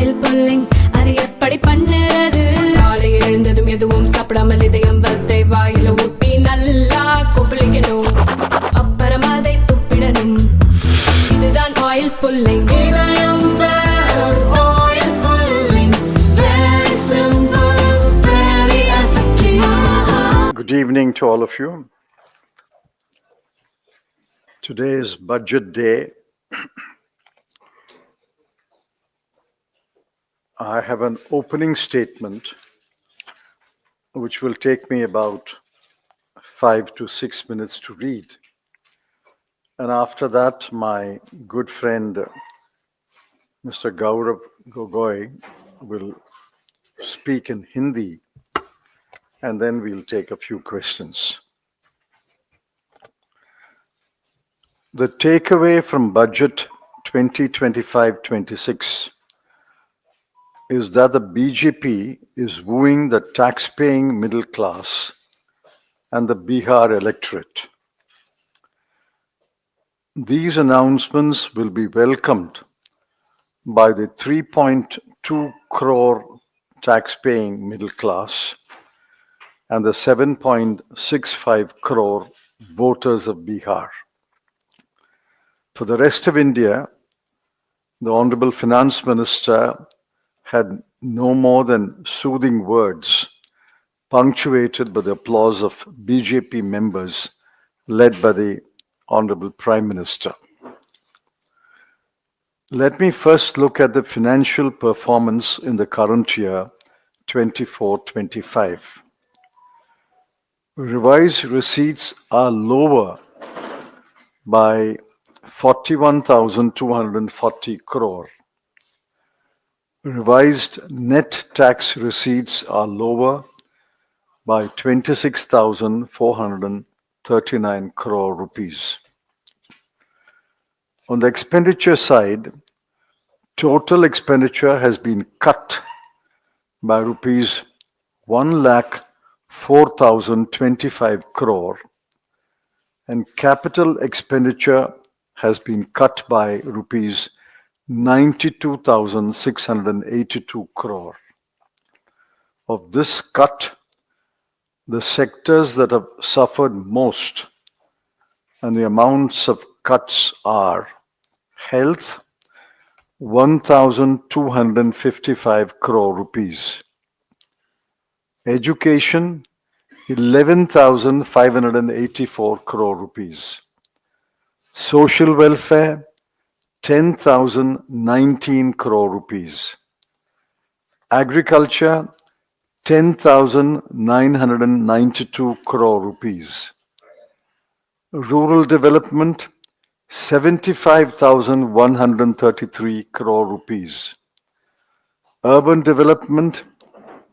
oil pulling. அது எப்படி பண்ணுறது? காலையில் எழுந்ததும் எதுவும் சாப்பிடாமல் இதயம் வளத்தை வாயில ஊத்தி நல்லா கொப்பளிக்கணும். அப்புறம் அதை துப்பிடணும். இதுதான் oil pulling. Oil pulling. Very simple, very effective. Good evening to all of you. Today is budget day. I have an opening statement which will take me about 5 to 6 minutes to read. And after that, my good friend, Mr. Gaurav Gogoi, will speak in Hindi, and then we'll take a few questions. The takeaway from budget 2025-26 is that the BJP is wooing the tax-paying middle class and the Bihar electorate. These announcements will be welcomed by the 3.2 crore tax-paying middle class and the 7.65 crore voters of Bihar. For the rest of India, the Honorable Finance Minister had no more than soothing words, punctuated by the applause of BJP members led by the Honorable Prime Minister. Let me first look at the financial performance in the current year, 24-25. Revised receipts are lower by 41,240 crore. Revised net tax receipts are lower by 26,439 crore rupees. On the expenditure side, total expenditure has been cut by rupees 1,04,025 crore, and capital expenditure has been cut by rupees 92,682 crore. Of this cut, the sectors that have suffered most and the amounts of cuts are health, 1,255 crore rupees, education, 11,584 crore rupees, social welfare, 10,019 crore rupees, agriculture, 10,992 crore rupees, rural development, 75,133 crore rupees, urban development,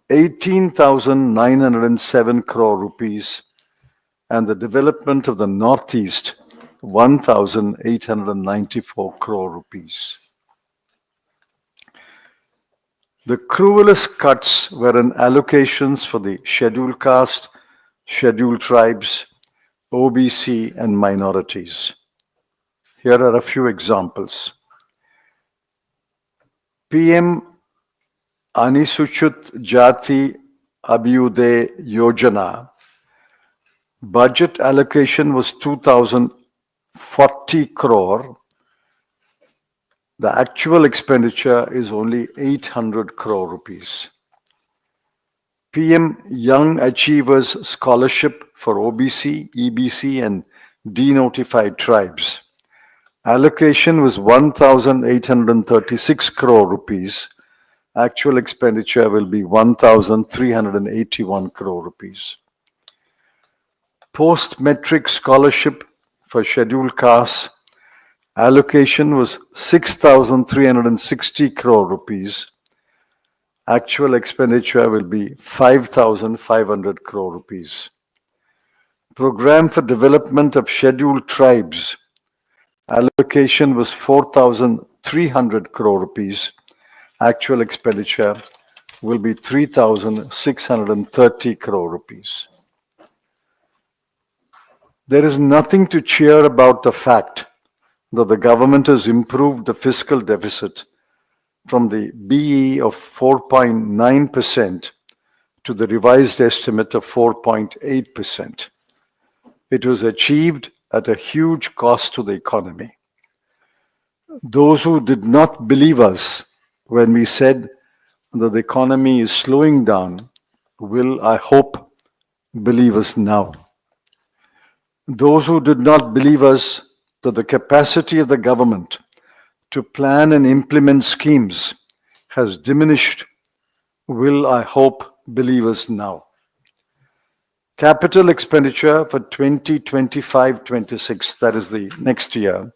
18,907 crore rupees, and the development of the Northeast, 1,894 crore rupees. The cruelest cuts were in allocations for the scheduled caste, scheduled tribes, OBC, and minorities. Here are a few examples. PM Anisuchit Jati Abhyuday Yojana budget allocation was 2,040 crore. The actual expenditure is only 800 crore rupees. PM Young Achievers Scholarship for OBC, EBC, and denotified tribes. Allocation was 1,836 crore rupees. Actual expenditure will be 1,381 crore rupees. Post-metric scholarship for scheduled castes, allocation was 6,360 crore rupees. Actual expenditure will be 5,500 crore rupees. Program for development of scheduled tribes, allocation was 4,300 crore rupees. Actual expenditure will be 3,630 crore rupees. There is nothing to cheer about the fact that the government has improved the fiscal deficit from the BE of 4.9% to the revised estimate of 4.8%. It was achieved at a huge cost to the economy. Those who did not believe us when we said that the economy is slowing down will, I hope, believe us now. Those who did not believe us that the capacity of the government to plan and implement schemes has diminished will, I hope, believe us now. Capital expenditure for 2025-26, that is the next year,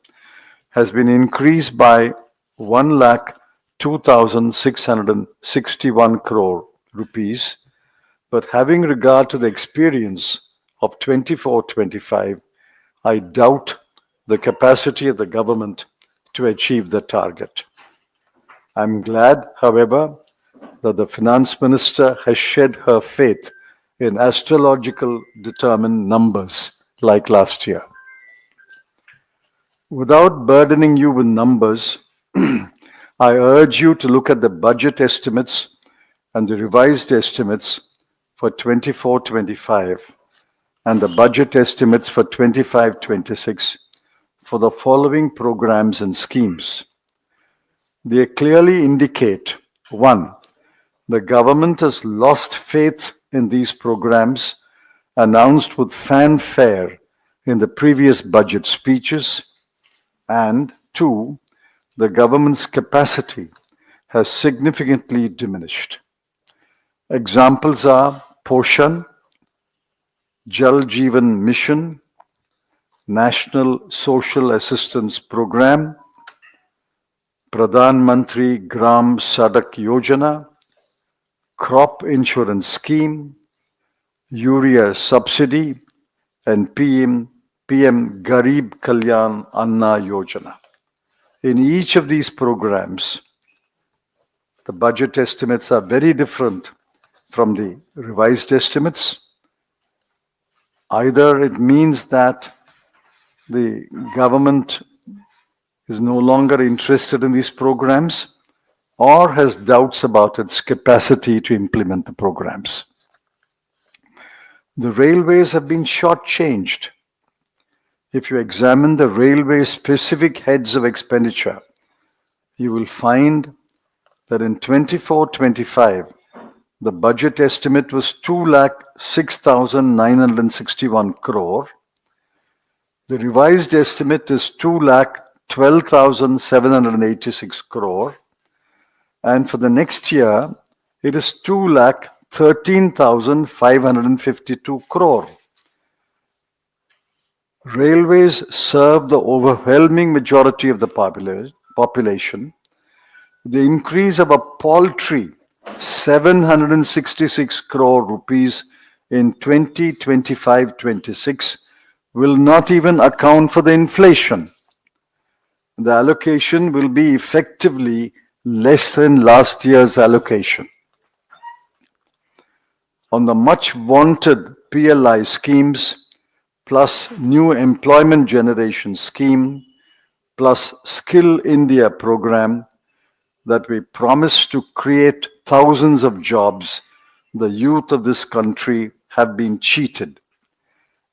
has been increased by 1,02,661 crore rupees. But having regard to the experience of 24-25, I doubt the capacity of the government to achieve the target. I'm glad, however, that the finance minister has shed her faith in astrological determined numbers like last year. Without burdening you with numbers, I urge you to look at the budget estimates and the revised estimates for 24-25 and the budget estimates for 25-26 for the following programs and schemes. They clearly indicate, 1, the government has lost faith in these programs announced with fanfare in the previous budget speeches, and 2, the government's capacity has significantly diminished. Examples are Poshan, Jal Jeevan Mission, National Social Assistance Program, Pradhan Mantri Gram Sadak Yojana, Crop Insurance Scheme, Urea Subsidy, and PM Garib Kalyan Anna Yojana. In each of these programs, the budget estimates are very different from the revised estimates. Either it means that the government is no longer interested in these programs or has doubts about its capacity to implement the programs. The railways have been shortchanged. If you examine the railway specific heads of expenditure, you will find that in 24-25, the budget estimate was 2,06,961 crore. The revised estimate is 2,12,786 crore. And for the next year, it is 2,13,552 crore. Railways serve the overwhelming majority of the population. The increase of a paltry 766 crore rupees in 2025-26 will not even account for the inflation. The allocation will be effectively less than last year's allocation. On the much wanted PLI schemes, plus new employment generation scheme, plus Skill India program that we promised to create thousands of jobs, the youth of this country have been cheated.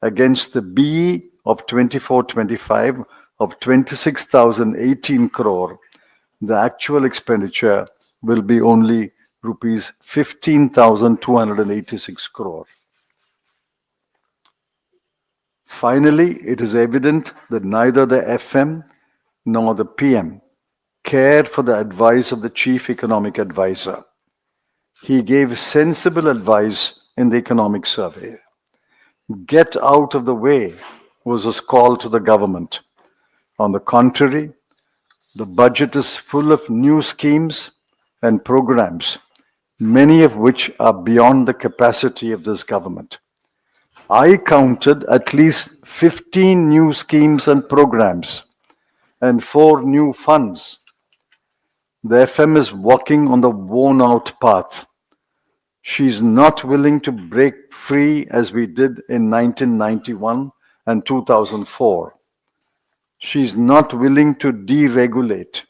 Against the BE of 24-25 of 26,018 crore, the actual expenditure will be only rupees 15,286 crore. Finally, it is evident that neither the FM nor the PM cared for the advice of the Chief Economic Advisor. He gave sensible advice in the economic survey. Get out of the way was his call to the government. On the contrary, the budget is full of new schemes and programs, many of which are beyond the capacity of this government. I counted at least 15 new schemes and programs and 4 new funds. The FM is walking on the worn-out path. She's not willing to break free as we did in 1991 and 2004. She's not willing to deregulate.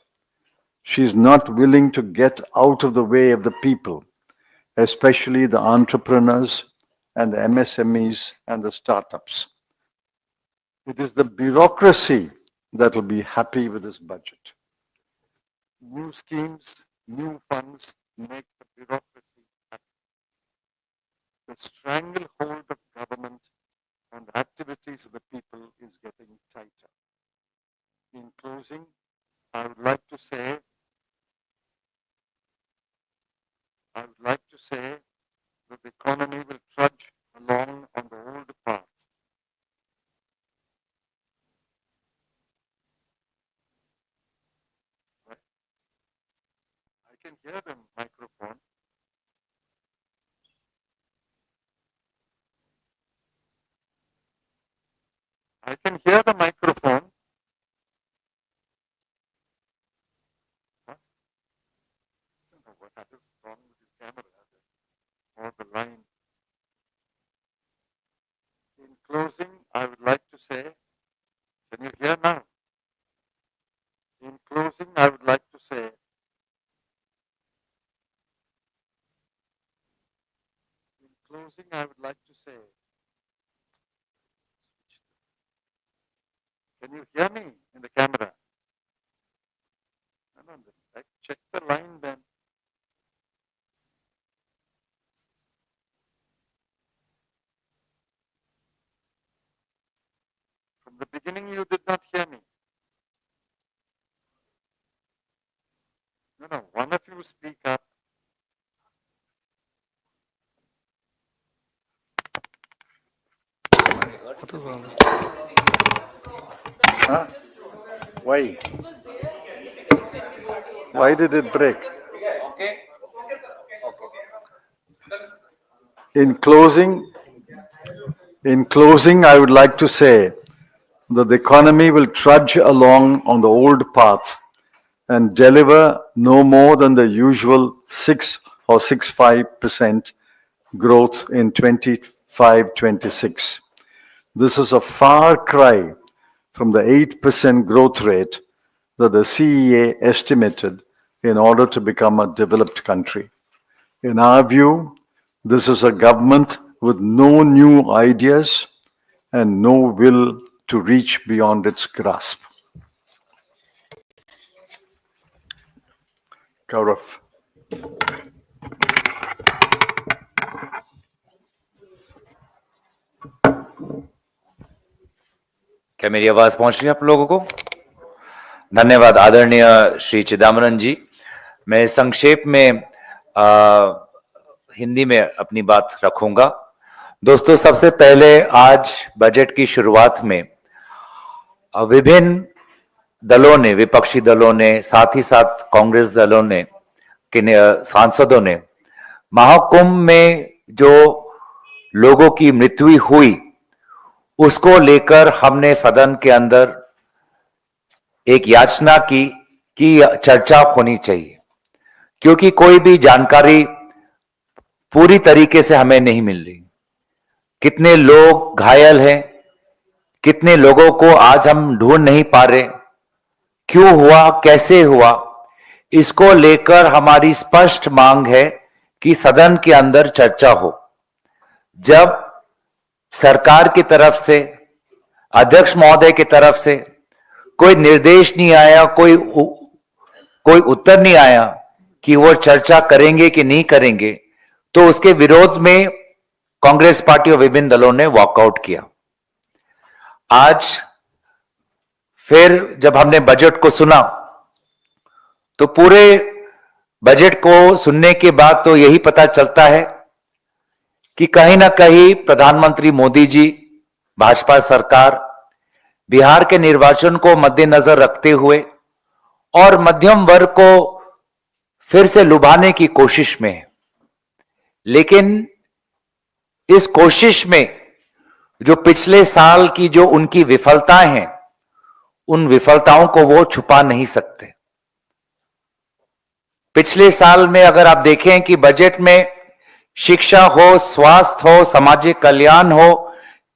She's not willing to get out of the way of the people, especially the entrepreneurs and the MSMEs and the startups. It is the bureaucracy that will be happy with this budget. New schemes, new funds make the bureaucracy happy. The stranglehold of government on the activities of the people is getting tighter. In closing, I would like to say that the economy will trudge along on the old path. I can hear the microphone. I can hear the microphone. What? I don't know what is wrong with the camera or the line. In closing, I would like to say, can you hear now? In closing, I would like to say, can you hear me in the camera? No, check the line then. From the beginning, you did not hear me. No, one of you speak up. What is wrong? Huh? Why? Why did it break? In closing, I would like to say that the economy will trudge along on the old path and deliver no more than the usual 6 or 6.5% growth in 25-26. This is a far cry from the 8% growth rate that the CEA estimated in order to become a developed country. In our view, this is a government with no new ideas and no will to reach beyond its grasp. Gaurav. क्या मेरी आवाज पहुंच रही है आप लोगों को? धन्यवाद आदरणीय श्री चिदम्बरम जी। मैं संक्षेप में हिंदी में अपनी बात रखूंगा। दोस्तों, सबसे पहले आज बजट की शुरुआत में विभिन्न दलों ने, विपक्षी दलों ने, साथ ही साथ कांग्रेस दलों ने, सांसदों ने महाकुंभ में जो लोगों की मृत्यु हुई उसको लेकर हमने सदन के अंदर एक याचना की कि चर्चा होनी चाहिए, क्योंकि कोई भी जानकारी पूरी तरीके से हमें नहीं मिल रही। कितने लोग घायल हैं, कितने लोगों को आज हम ढूंढ नहीं पा रहे, क्यों हुआ, कैसे हुआ, इसको लेकर हमारी स्पष्ट मांग है कि सदन के अंदर चर्चा हो। जब सरकार की तरफ से, अध्यक्ष महोदय की तरफ से कोई निर्देश नहीं आया, कोई उत्तर नहीं आया कि वो चर्चा करेंगे कि नहीं करेंगे, तो उसके विरोध में कांग्रेस पार्टी और विभिन्न दलों ने वॉकआउट किया। आज फिर जब हमने बजट को सुना तो पूरे बजट को सुनने के बाद तो यही पता चलता है कि कहीं ना कहीं प्रधानमंत्री मोदी जी, भाजपा सरकार बिहार के निर्वाचन को मद्देनजर रखते हुए और मध्यम वर्ग को फिर से लुभाने की कोशिश में है। लेकिन इस कोशिश में जो पिछले साल की जो उनकी विफलताएं हैं, उन विफलताओं को वो छुपा नहीं सकते। पिछले साल में अगर आप देखें कि बजट में शिक्षा हो, स्वास्थ्य हो, सामाजिक कल्याण हो,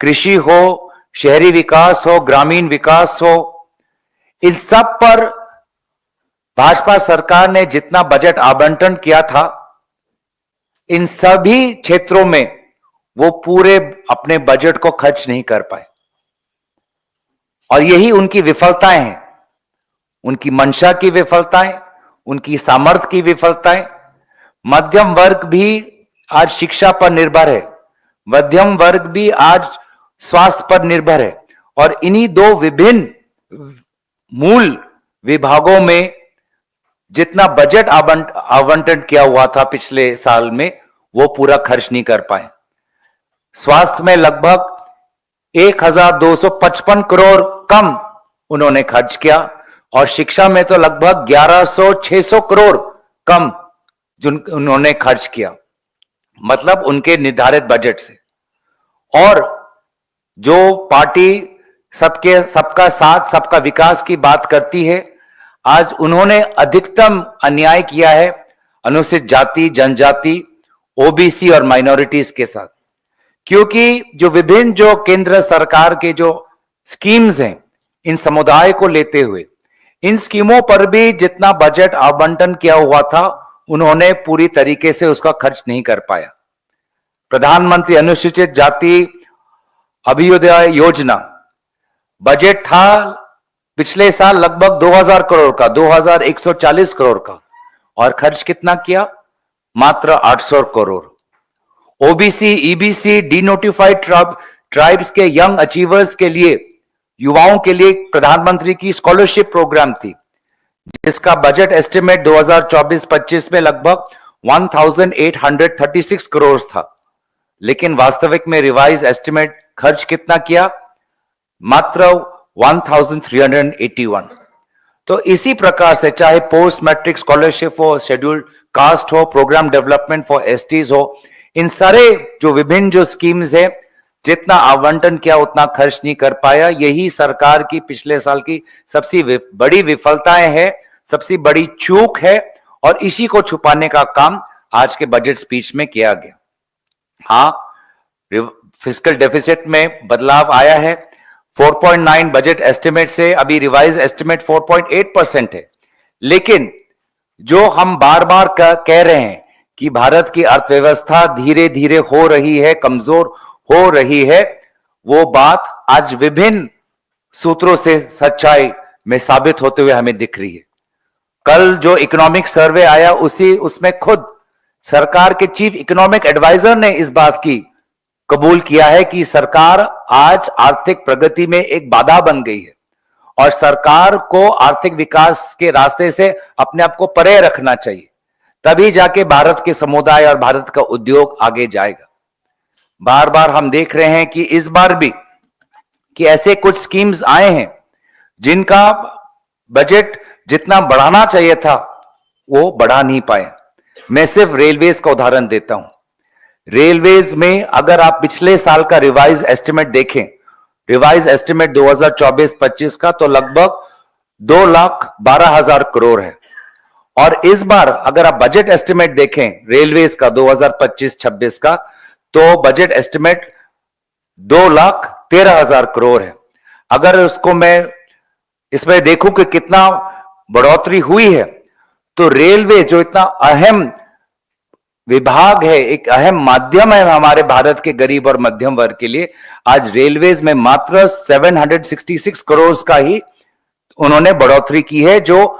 कृषि हो, शहरी विकास हो, ग्रामीण विकास हो, इन सब पर भाजपा सरकार ने जितना बजट आवंटन किया था, इन सभी क्षेत्रों में वो पूरे अपने बजट को खर्च नहीं कर पाए, और यही उनकी विफलताएं हैं, उनकी मंशा की विफलताएं, उनकी सामर्थ्य की विफलताएं। मध्यम वर्ग भी आज शिक्षा पर निर्भर है, मध्यम वर्ग भी आज स्वास्थ्य पर निर्भर है, और इन्हीं दो विभिन्न मूल विभागों में जितना बजट आवंटन किया हुआ था पिछले साल में, वो पूरा खर्च नहीं कर पाए। स्वास्थ्य में लगभग 1255 करोड़ कम उन्होंने खर्च किया, और शिक्षा में तो लगभग 1100-600 करोड़ कम उन्होंने खर्च किया, मतलब उनके निर्धारित बजट से। और जो पार्टी सबका साथ सबका विकास की बात करती है, आज उन्होंने अधिकतम अन्याय किया है अनुसूचित जाति, जनजाति, ओबीसी और माइनॉरिटीज के साथ, क्योंकि जो विभिन्न जो केंद्र सरकार के जो स्कीम्स हैं, इन समुदाय को लेते हुए इन स्कीमों पर भी जितना बजट आवंटन किया हुआ था, उन्होंने पूरी तरीके से उसका खर्च नहीं कर पाया। प्रधानमंत्री अनुसूचित जाति अभ्युदय योजना बजट था पिछले साल लगभग 2000 करोड़ का, 2140 करोड़ का, और खर्च कितना किया? मात्र 800 crore. OBC, EBC, denotified tribes के यंग अचीवर्स के लिए, युवाओं के लिए प्रधानमंत्री की स्कॉलरशिप प्रोग्राम थी, जिसका बजट एस्टिमेट 2024-25 में लगभग 1836 करोड़ था, लेकिन वास्तविक में रिवाइज एस्टिमेट खर्च कितना किया? मात्र 1381। तो इसी प्रकार से चाहे पोस्ट मैट्रिक स्कॉलरशिप हो, शेड्यूल्ड कास्ट हो, प्रोग्राम डेवलपमेंट फॉर एसटीज हो, इन सारे जो विभिन्न जो स्कीम्स है, जितना आवंटन किया उतना खर्च नहीं कर पाया। यही सरकार की पिछले साल की सबसे बड़ी विफलताएं है, सबसे बड़ी चूक है, और इसी को छुपाने का काम आज के बजट स्पीच में किया गया। हाँ, फिस्कल डेफिसिट में बदलाव आया है, 4.9 बजट एस्टिमेट से अभी रिवाइज एस्टिमेट 4.8% है, लेकिन जो हम बार बार कह रहे हैं कि भारत की अर्थव्यवस्था धीरे धीरे हो रही है, कमजोर हो रही है, वो बात आज विभिन्न सूत्रों से सच्चाई में साबित होते हुए हमें दिख रही है। कल जो इकोनॉमिक सर्वे आया, उसमें खुद सरकार के चीफ इकोनॉमिक एडवाइजर ने इस बात की कबूल किया है कि सरकार आज आर्थिक प्रगति में एक बाधा बन गई है, और सरकार को आर्थिक विकास के रास्ते से अपने आप को परे रखना चाहिए, तभी जाके भारत के समुदाय और भारत का उद्योग आगे जाएगा। बार बार हम देख रहे हैं कि इस बार भी कि ऐसे कुछ स्कीम्स आए हैं जिनका बजट जितना बढ़ाना चाहिए था वो बढ़ा नहीं पाए। मैं सिर्फ रेलवेज का उदाहरण देता हूं। रेलवेज में अगर आप पिछले साल का रिवाइज एस्टिमेट देखें, रिवाइज एस्टिमेट 2024-25 का, तो लगभग 2,12,000 करोड़ है, और इस बार अगर आप बजट एस्टिमेट देखें रेलवेज का 2025-26 का, तो बजट एस्टिमेट 2,13,000 करोड़ है। अगर उसको मैं इसमें देखूं कि कितना बढ़ोतरी हुई है, तो रेलवे जो इतना अहम विभाग है, एक अहम माध्यम है हमारे भारत के गरीब और मध्यम वर्ग के लिए, आज रेलवेज में मात्र 766 करोड़ का ही उन्होंने बढ़ोतरी की है, जो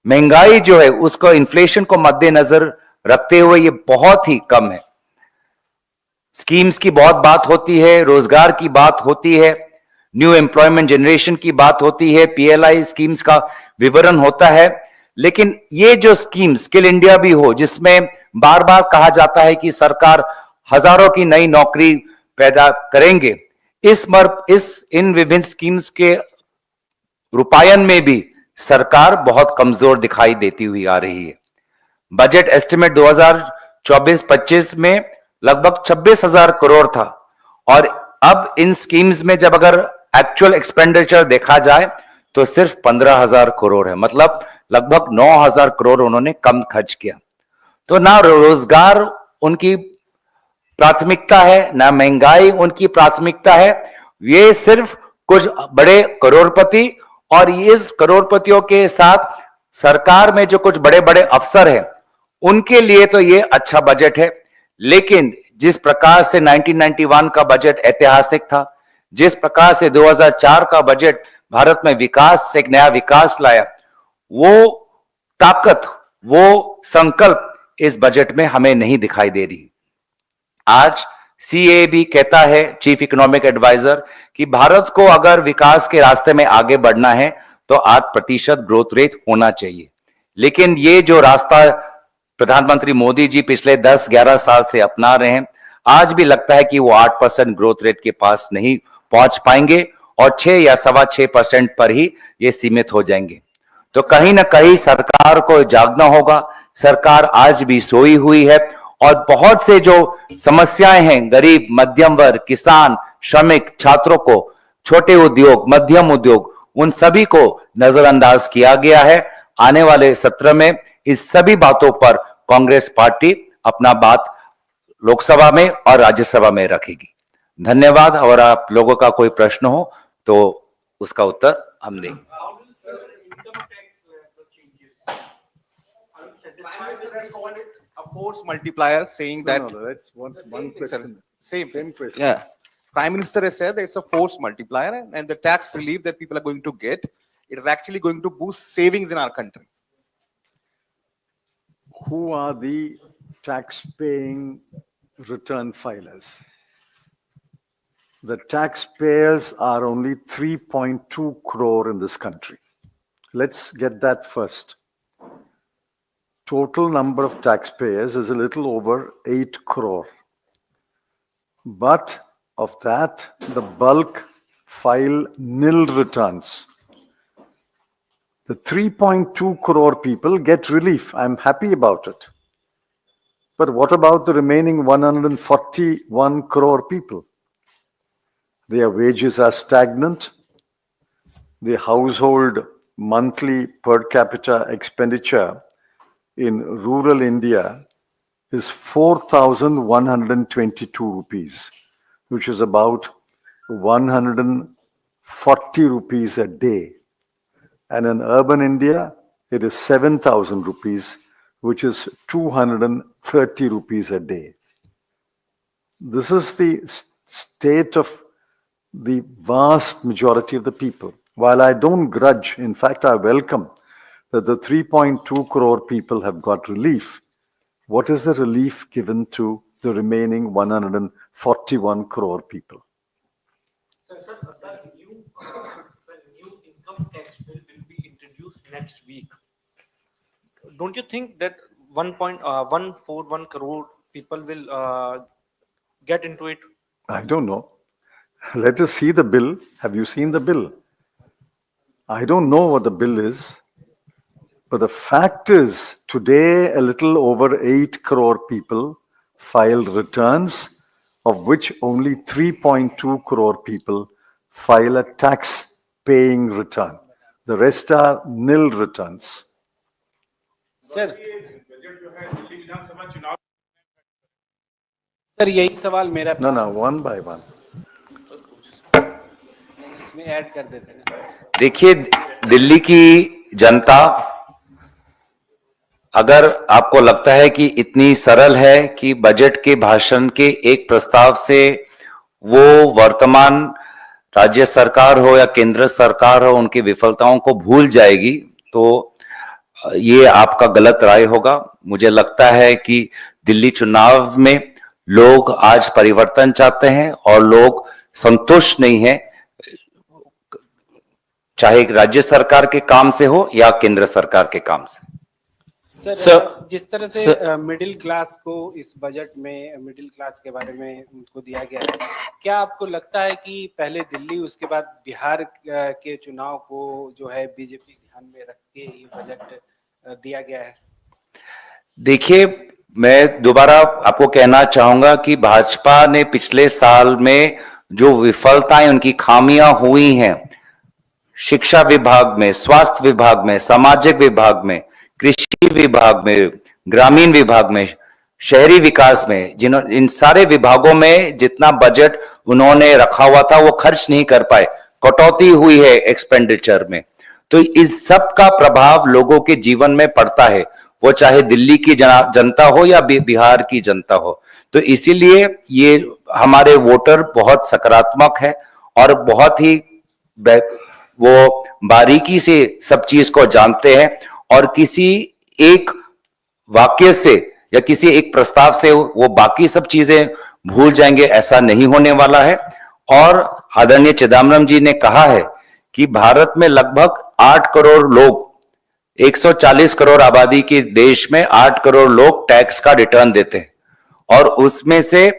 महंगाई जो है उसको, इन्फ्लेशन को मद्देनजर रखते हुए ये बहुत ही कम है। स्कीम्स की बहुत बात होती है, रोजगार की बात होती है, न्यू एम्प्लॉयमेंट जनरेशन की बात होती है, पीएलआई स्कीम्स का विवरण होता है, लेकिन ये जो स्कीम स्किल इंडिया भी हो, जिसमें बार बार कहा जाता है कि सरकार हजारों की नई नौकरी पैदा करेंगे, इन विभिन्न स्कीम्स के रूपायन में भी सरकार बहुत कमजोर दिखाई देती हुई आ रही है। बजट एस्टिमेट 2024-25 में लगभग 26,000 करोड़ था, और अब इन स्कीम्स में जब अगर एक्चुअल एक्सपेंडिचर देखा जाए तो सिर्फ 15,000 करोड़ है, मतलब लगभग 9,000 करोड़ उन्होंने कम खर्च किया। तो ना रोजगार उनकी प्राथमिकता है, ना महंगाई उनकी प्राथमिकता है, ये सिर्फ कुछ बड़े करोड़पति और इस करोड़पतियों के साथ सरकार में जो कुछ बड़े बड़े अफसर हैं उनके लिए तो ये अच्छा बजट है, लेकिन जिस प्रकार से 1991 का बजट ऐतिहासिक था, जिस प्रकार से 2004 का बजट भारत में विकास से एक नया विकास लाया, वो ताकत, वो संकल्प इस बजट में हमें नहीं दिखाई दे रही। आज सीए भी कहता है, चीफ इकोनॉमिक एडवाइजर, कि भारत को अगर विकास के रास्ते में आगे बढ़ना है तो 8% ग्रोथ रेट होना चाहिए। लेकिन ये जो रास्ता प्रधानमंत्री मोदी जी पिछले 10-11 साल से अपना रहे हैं, आज भी लगता है कि वो 8% ग्रोथ रेट के पास नहीं पहुंच पाएंगे और 6 या 6.25% पर ही ये सीमित हो जाएंगे। तो कहीं ना कहीं सरकार को जागना होगा। सरकार आज भी सोई हुई है और बहुत से जो समस्याएं हैं, गरीब, मध्यम वर्ग, किसान, श्रमिक, छात्रों को, छोटे उद्योग, मध्यम उद्योग, उन सभी को नजरअंदाज किया गया है। आने वाले सत्र में इस सभी बातों पर कांग्रेस पार्टी अपना बात लोकसभा में और राज्यसभा में रखेगी। धन्यवाद। और आप लोगों का कोई प्रश्न हो तो उसका उत्तर हम देंगे। A force multiplier saying that No, that's one question. same question. Yeah, Prime Minister has said that it's a force multiplier, and the tax relief that people are going to get, it is actually going to boost savings in our country. Who are the tax-paying return filers? The taxpayers are only 3.2 crore in this country. Let's get that first. Total number of taxpayers is a little over 8 crore. But of that, the bulk file nil returns. The 3.2 crore people get relief. I'm happy about it. But what about the remaining 141 crore people? Their wages are stagnant. The household monthly per capita expenditure in rural India is 4,122 rupees, which is about 140 rupees a day. And in urban India, it is 7,000 rupees, which is 230 rupees a day. This is the state of the vast majority of the people. While I don't grudge, in fact, I welcome that the 3.2 crore people have got relief. What is the relief given to the remaining 141 crore people? Sir, the new income tax bill will be introduced next week. Don't you think that 1.141 crore people will get into it? I don't know. Let us see the bill. Have you seen the bill? I don't know what the bill is. But the fact is, today a little over 8 crore people filed returns, of which only 3.2 crore people file a tax-paying return. The rest are nil returns. Sir यही सवाल मेरा No, no, one by one. इसमें add कर देते हैं। देखिए, दिल्ली की जनता, अगर आपको लगता है कि इतनी सरल है कि बजट के भाषण के एक प्रस्ताव से वो वर्तमान राज्य सरकार हो या केंद्र सरकार हो, उनकी विफलताओं को भूल जाएगी, तो ये आपका गलत राय होगा। मुझे लगता है कि दिल्ली चुनाव में लोग आज परिवर्तन चाहते हैं और लोग संतुष्ट नहीं हैं, चाहे राज्य सरकार के काम से हो या केंद्र सरकार के काम से। सर जिस तरह से मिडिल क्लास को इस बजट में मिडिल क्लास के बारे में उनको दिया गया है, क्या आपको लगता है कि पहले दिल्ली उसके बाद बिहार के चुनाव को जो है बीजेपी ध्यान में रख के ये बजट दिया गया है? देखिए, मैं दोबारा आपको कहना चाहूंगा कि भाजपा ने पिछले साल में जो विफलताएं, उनकी खामियां हुई हैं, शिक्षा विभाग में, स्वास्थ्य विभाग में, सामाजिक विभाग में, कृषि विभाग में, ग्रामीण विभाग में, शहरी विकास में, इन सारे विभागों में जितना बजट उन्होंने रखा हुआ था वो खर्च नहीं कर पाए, कटौती हुई है एक्सपेंडिचर में। तो इस सब का प्रभाव लोगों के जीवन में पड़ता है, वो चाहे दिल्ली की जनता हो या बिहार की जनता हो। तो इसीलिए ये हमारे वोटर बहुत सकारात्मक है और बहुत ही वो बारीकी से सब चीज को जानते हैं और किसी एक वाक्य से या किसी एक प्रस्ताव से वो बाकी सब चीजें भूल जाएंगे, ऐसा नहीं होने वाला है। और आदरणीय चिदम्बरम जी ने कहा है कि भारत में लगभग 8 करोड़ लोग, 140 करोड़ आबादी के देश में 8 करोड़ लोग टैक्स का रिटर्न देते हैं और उसमें से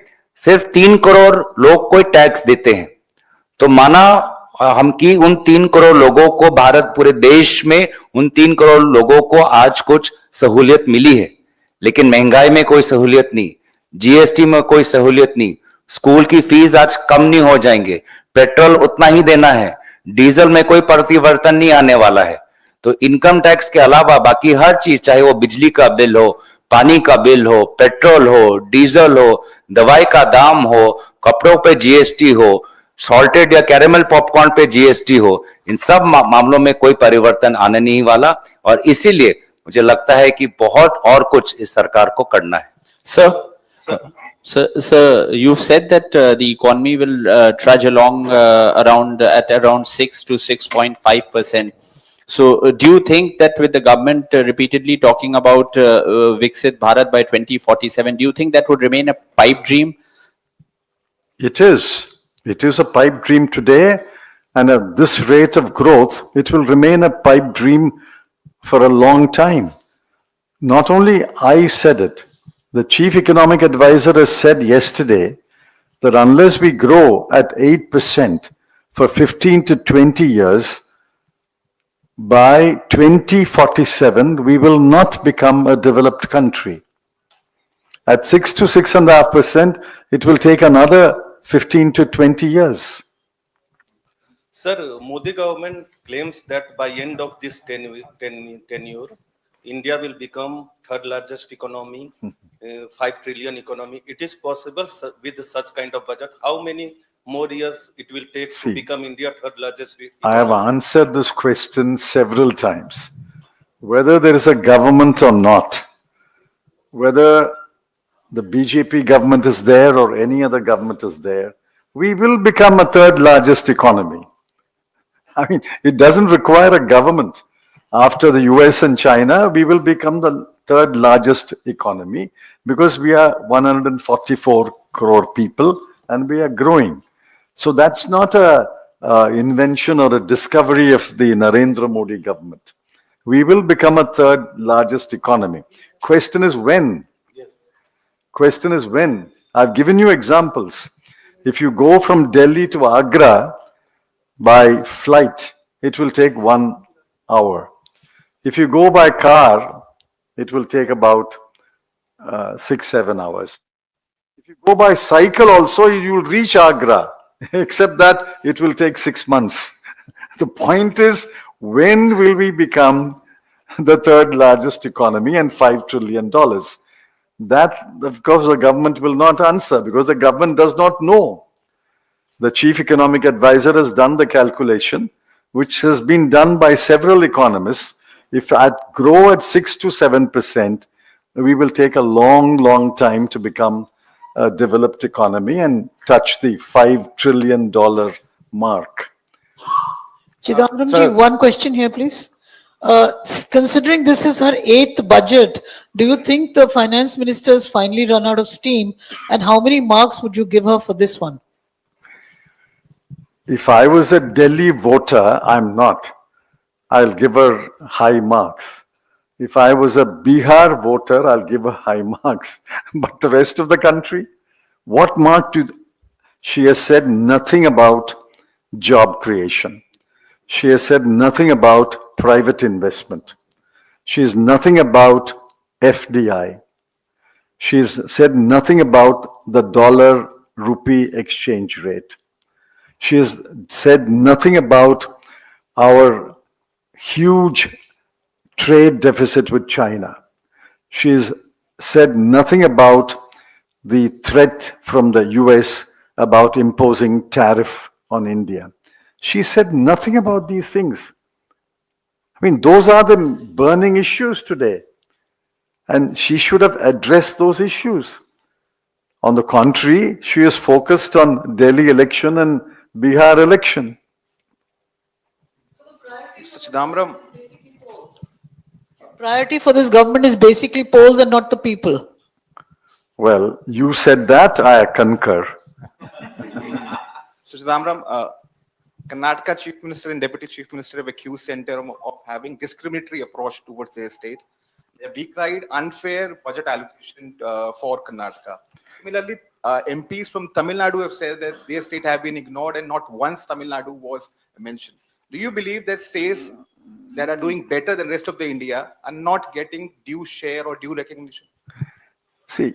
सिर्फ 3 करोड़ लोग कोई टैक्स देते हैं। तो माना हम कि उन 3 करोड़ लोगों को, भारत पूरे देश में उन 3 करोड़ लोगों को आज कुछ सहूलियत मिली है, लेकिन महंगाई में कोई सहूलियत नहीं, जीएसटी में कोई सहूलियत नहीं, स्कूल की फीस आज कम नहीं हो जाएंगे, पेट्रोल उतना ही देना है, डीजल में कोई परिवर्तन नहीं आने वाला है। तो इनकम टैक्स के अलावा बाकी हर चीज, चाहे वो बिजली का बिल हो, पानी का बिल हो, पेट्रोल हो, डीजल हो, दवाई का दाम हो, कपड़ों पे जीएसटी हो, सॉल्टेड या कैरेमल पॉपकॉर्न पे जीएसटी हो, इन सब मामलों में कोई परिवर्तन आने नहीं वाला और इसीलिए मुझे लगता है कि बहुत और कुछ इस सरकार को करना है। Sir, you've said that the economy will trudge along at around 6 to 6.5%. So, do you think that with the government repeatedly talking about Viksit Bharat by 2047, do you think that would remain a pipe dream? It is. It is a pipe dream today, and at this rate of growth, it will remain a pipe dream for a long time. Not only I said it, the chief economic advisor has said yesterday that unless we grow at 8% for 15 to 20 years, by 2047, we will not become a developed country. At 6 to 6.5%, it will take another 15 to 20 years. Sir, Modi government claims that by end of this tenure, India will become third largest economy, 5 trillion economy. It is possible with such kind of budget. How many more years it will take to become India third largest economy? I have answered this question several times. Whether there is a government or not, whether the BJP government is there or any other government is there, we will become a third largest economy. I mean, it doesn't require a government. After the US and China, we will become the third largest economy because we are 144 crore people and we are growing. So that's not a invention or a discovery of the Narendra Modi government. We will become a third largest economy. Question is when? Question is when? I've given you examples. If you go from Delhi to Agra by flight, it will take 1 hour. If you go by car, it will take about 6-7 hours. If you go by cycle also, you will reach Agra, except that it will take 6 months. The point is, when will we become the third largest economy and $5 trillion? That, of course, the government will not answer because the government does not know. The chief economic advisor has done the calculation, which has been done by several economists. If I grow at 6 to 7%, we will take a long, long time to become a developed economy and touch the $5 trillion mark. Chidambaram ji, one question here, please. Considering this is her 8th budget, do you think the finance minister has finally run out of steam? And how many marks would you give her for this one? If I was a Delhi voter, I'm not. I'll give her high marks. If I was a Bihar voter, I'll give her high marks. But the rest of the country, what mark do... She has said nothing about job creation. She has said nothing about private investment. She has nothing about FDI. She has said nothing about the dollar-rupee exchange rate. She has said nothing about our huge trade deficit with China. She has said nothing about the threat from the US about imposing tariff on India. She said nothing about these things. I mean, those are the burning issues today. And she should have addressed those issues. On the contrary, she is focused on Delhi election and Bihar election. Mr. Chidambaram, Priority for this government is basically polls and not the people. Well, you said that, I concur. Mr. Chidambaram, Karnataka Chief Minister and Deputy Chief Minister have accused Centre of having discriminatory approach towards their state. They have decried unfair budget allocation for Karnataka. Similarly, MPs from Tamil Nadu have said that their state have been ignored and not once Tamil Nadu was mentioned. Do you believe that states that are doing better than the rest of the India are not getting due share or due recognition? See,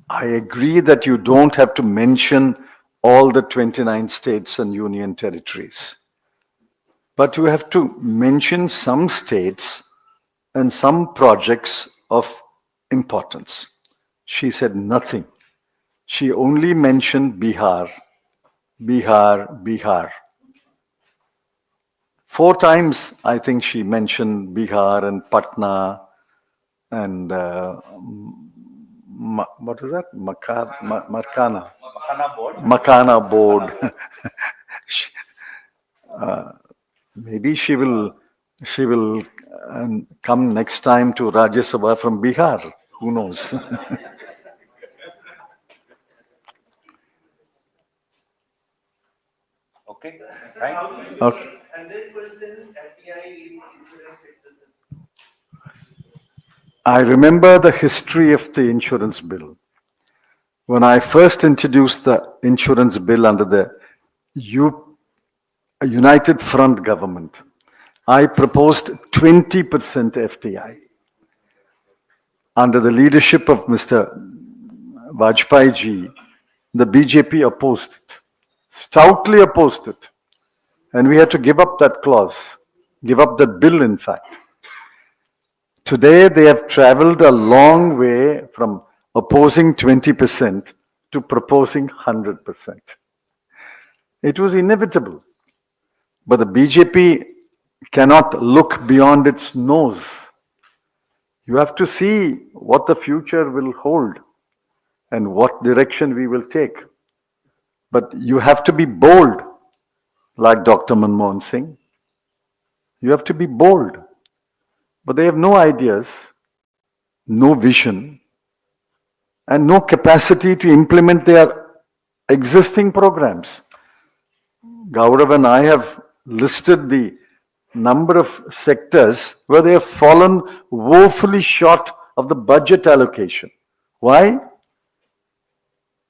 I agree that you don't have to mention all the 29 states and union territories. But you have to mention some states and some projects of importance. She said nothing. She only mentioned Bihar, Bihar, Bihar. 4 times, I think she mentioned Bihar and Patna and what is that? Makana. Makana board. Maybe she will come next time to Rajya Sabha from Bihar. Who knows? Okay, thank you. Okay. I remember the history of the insurance bill. When I first introduced the insurance bill under the United Front government, I proposed 20% FDI. Under the leadership of Mr. Vajpayee ji, the BJP opposed it, stoutly opposed it. And we had to give up that clause, give up that bill, in fact. Today, they have traveled a long way from opposing 20% to proposing 100%. It was inevitable. But the BJP cannot look beyond its nose. You have to see what the future will hold and what direction we will take. But you have to be bold, like Dr. Manmohan Singh. You have to be bold. But they have no ideas, no vision, and no capacity to implement their existing programs. Gaurav and I have listed the number of sectors where they have fallen woefully short of the budget allocation. Why?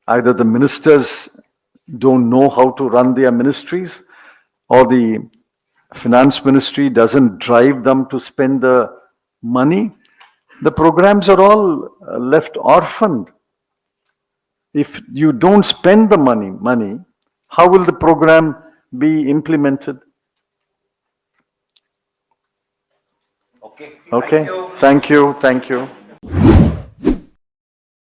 Either the ministers don't know how to run their ministries, or the finance ministry doesn't drive them to spend the money. The programs are all left orphaned. If you don't spend the money, how will the program be implemented? Okay. Okay, thank you.